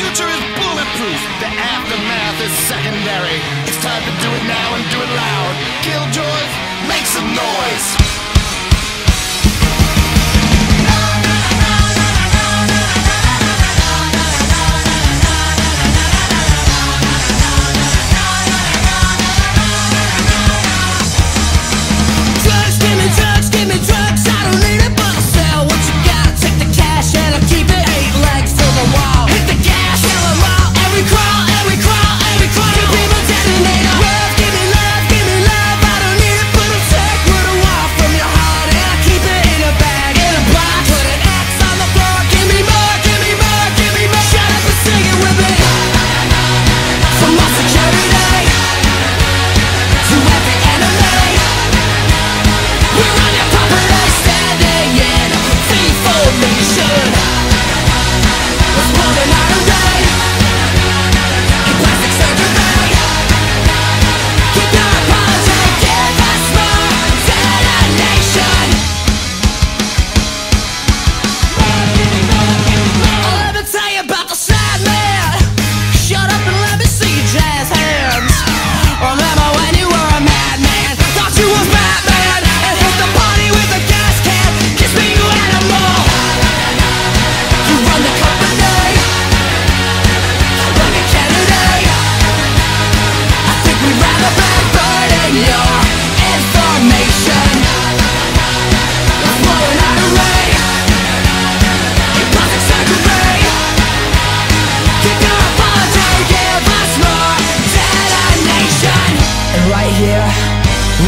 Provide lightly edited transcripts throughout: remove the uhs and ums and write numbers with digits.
future is bulletproof. The aftermath is secondary. It's time to do it now and do it loud. Killjoys, make some noise.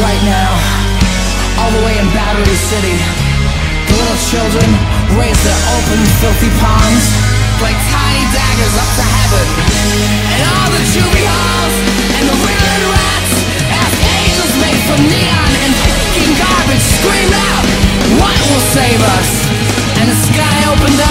Right now, all the way in Battery City, the little children raise their open, filthy palms like tiny daggers up to heaven. And all the juvie halls and the wriggling rats, as angels made from neon and fucking garbage, scream out, what will save us? And the sky opened up.